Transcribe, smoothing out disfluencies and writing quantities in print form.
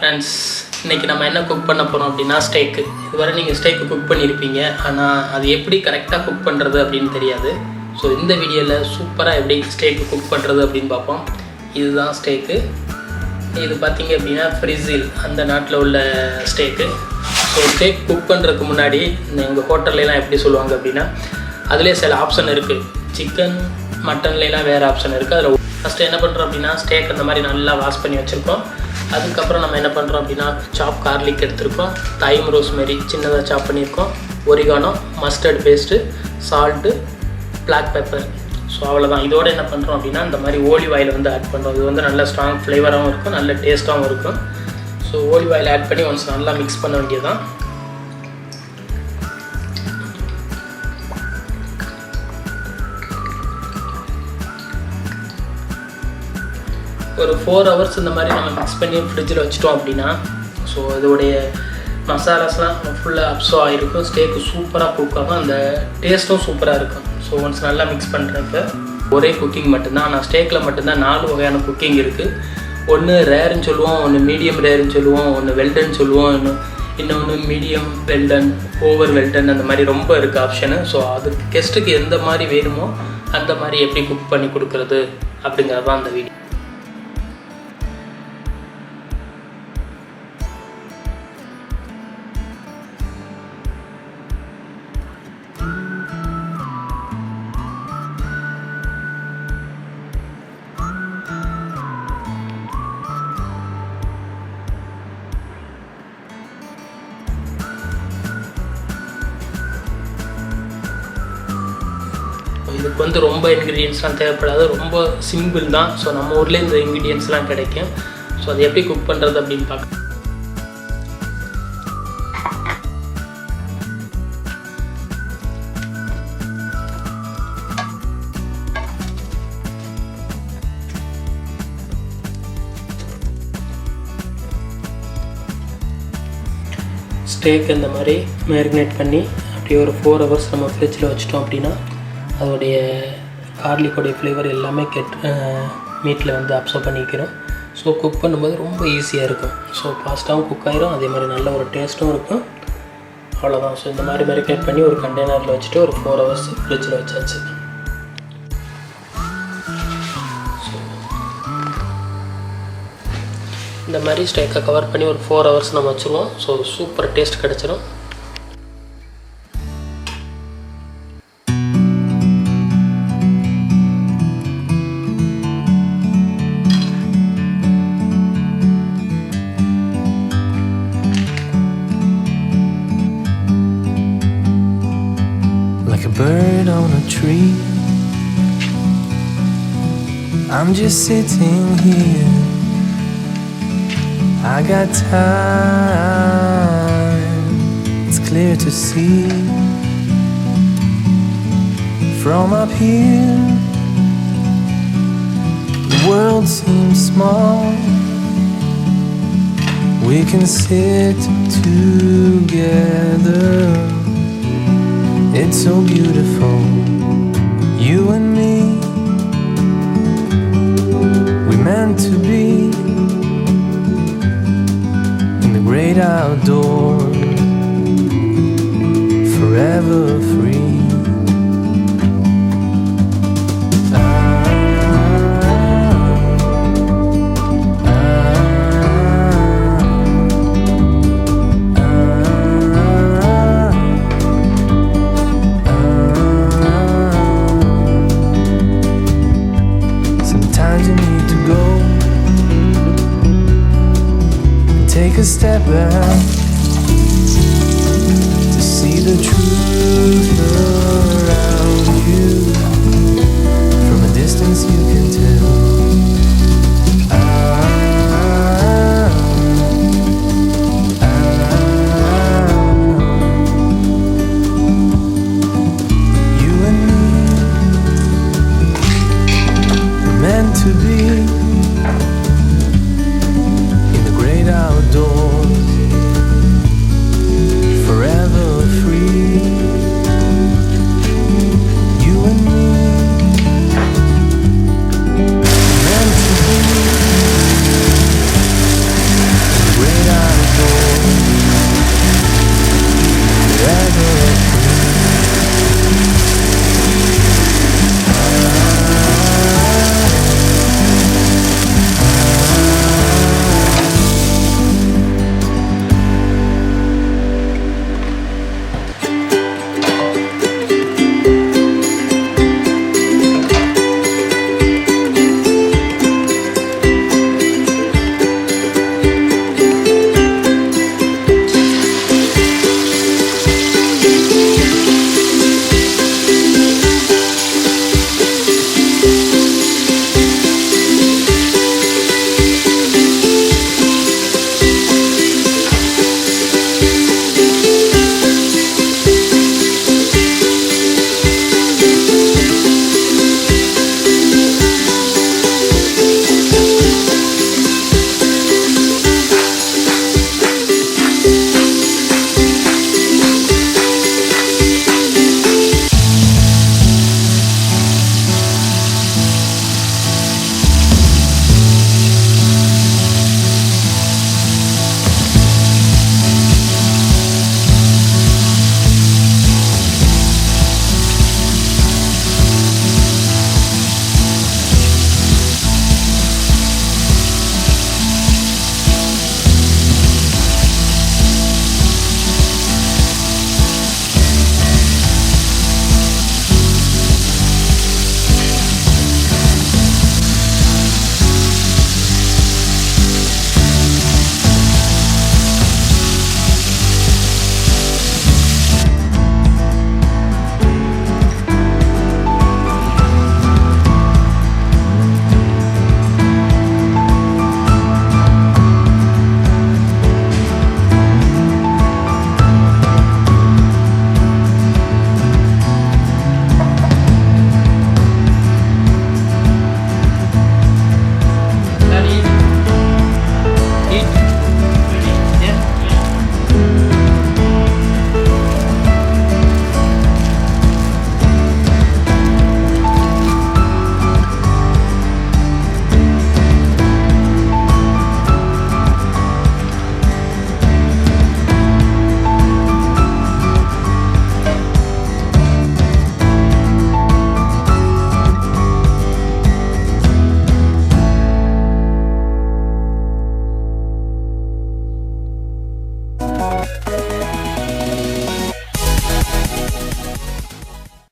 Friends, இன்றைக்கி நம்ம என்ன குக் பண்ண போகிறோம் அப்படின்னா ஸ்டேக்கு. இதுவரை நீங்கள் ஸ்டேக்கு குக் பண்ணியிருப்பீங்க, ஆனால் அது எப்படி கரெக்டாக குக் பண்ணுறது அப்படின்னு தெரியாது. ஸோ இந்த வீடியோவில் சூப்பராக எப்படி ஸ்டேக்கு குக் பண்ணுறது அப்படின்னு பார்ப்போம். இதுதான் ஸ்டேக்கு. இது பார்த்திங்க அப்படின்னா பிரேசில் அந்த நாட்டில் உள்ள ஸ்டேக்கு. ஸோ ஸ்டேக் குக் பண்ணுறதுக்கு முன்னாடி எங்கள் ஹோட்டல்லாம் எப்படி சொல்லுவாங்க அப்படின்னா, அதிலே சில ஆப்ஷன் இருக்குது. சிக்கன் மட்டன்லாம் வேறு ஆப்ஷன் இருக்குது. அதில் ஃபஸ்ட்டு என்ன பண்ணுறோம் அப்படின்னா, ஸ்டேக் அந்த மாதிரி நல்லா வாஷ் பண்ணி வச்சுருக்கோம். அதுக்கப்புறம் நம்ம என்ன பண்ணுறோம் அப்படின்னா, சாப் கார்லிக் எடுத்துருக்கோம், தைம் ரோஸ்மெரி சின்னதாக சாப் பண்ணியிருக்கோம், oregano, mustard paste, salt, black pepper. So அவ்வளோதான். இதோடு என்ன பண்ணுறோம் அப்படின்னா, இந்த மாதிரி ஓலிவ் ஆயில் வந்து ஆட் பண்ணுறோம். இது வந்து நல்ல ஸ்ட்ராங் ஃப்ளேவராகவும் இருக்கும், நல்ல டேஸ்ட்டாகவும் இருக்கும். ஸோ ஓலிவ் ஆயில் ஆட் பண்ணி ஒன்ஸ் நல்லா மிக்ஸ் பண்ண வேண்டியதுதான். ஒரு 4 hours இந்த மாதிரி நம்ம மிக்ஸ் பண்ணி ஃப்ரிட்ஜில் வச்சிட்டோம் அப்படின்னா, ஸோ இதோடைய மசாலாஸ்லாம் ஃபுல்லாக அப்சர்வ் ஆகிருக்கும். ஸ்டேக்கு சூப்பராக குக் ஆகும், அந்த டேஸ்ட்டும் சூப்பராக இருக்கும். ஸோ ஒன்ஸ் நல்லா மிக்ஸ் பண்ணுறேன். இப்போ ஒரே குக்கிங் மட்டும்தான். ஆனால் ஸ்டேக்கில் மட்டும்தான் 4 வகையான குக்கிங் இருக்குது. ஒன்று ரேருன்னு சொல்லுவோம், ஒன்று மீடியம் ரேருன்னு சொல்லுவோம், ஒன்று வெல்டன் சொல்லுவோம், இன்னொன்று மீடியம் வெல்டன், ஓவர் வெல்டன், அந்த மாதிரி ரொம்ப இருக்குது ஆப்ஷனு. ஸோ அது கெஸ்ட்டுக்கு எந்த மாதிரி வேணுமோ அந்த மாதிரி எப்படி குக் பண்ணி கொடுக்குறது அப்படிங்கிறது தான் அந்த வீடியோ. இதுக்கு வந்து ரொம்ப இன்க்ரீடியன்ஸ்லாம் தேவைப்படாது, ரொம்ப சிம்பிள் தான். ஸோ நம்ம ஊர்லேயே இந்த இன்க்ரீடியன்ஸ்லாம் கிடைக்கும். ஸோ அது எப்படி குக் பண்ணுறது அப்படின்னு பார்க்க. ஸ்டேக் இந்த மாதிரி மேரினேட் பண்ணி அப்படியே ஒரு 4 hours நம்ம ஃப்ரிட்ஜில் வச்சிட்டோம் அப்படின்னா, அதோடைய கார்லிக்கோடைய ஃப்ளேவர் எல்லாமே மீட்டில் வந்து அப்சர்வ் பண்ணிக்கிறோம். ஸோ குக் பண்ணும்போது ரொம்ப ஈஸியாக இருக்கும். ஸோ ஃபாஸ்ட்டாகவும் குக் ஆகிரும், அதே மாதிரி நல்ல ஒரு டேஸ்ட்டும் இருக்கும். அவ்வளோதான். ஸோ இந்த மாதிரி மேரினேட் பண்ணி ஒரு கண்டெய்னரில் வச்சுட்டு ஒரு 4 hours ஃப்ரிட்ஜில் வச்சாச்சு. இந்த மாதிரி ஸ்டேக்கை கவர் பண்ணி ஒரு 4 hours நம்ம வச்சுருவோம். ஸோ சூப்பர் டேஸ்ட் கிடச்சிரும். Like a bird on a tree, I'm just sitting here. I got time, it's clear to see. From up here, the world seems small. We can sit together, it's so beautiful. You and me, we meant to be in the great outdoors, forever free. Sometimes you need to go and take a step back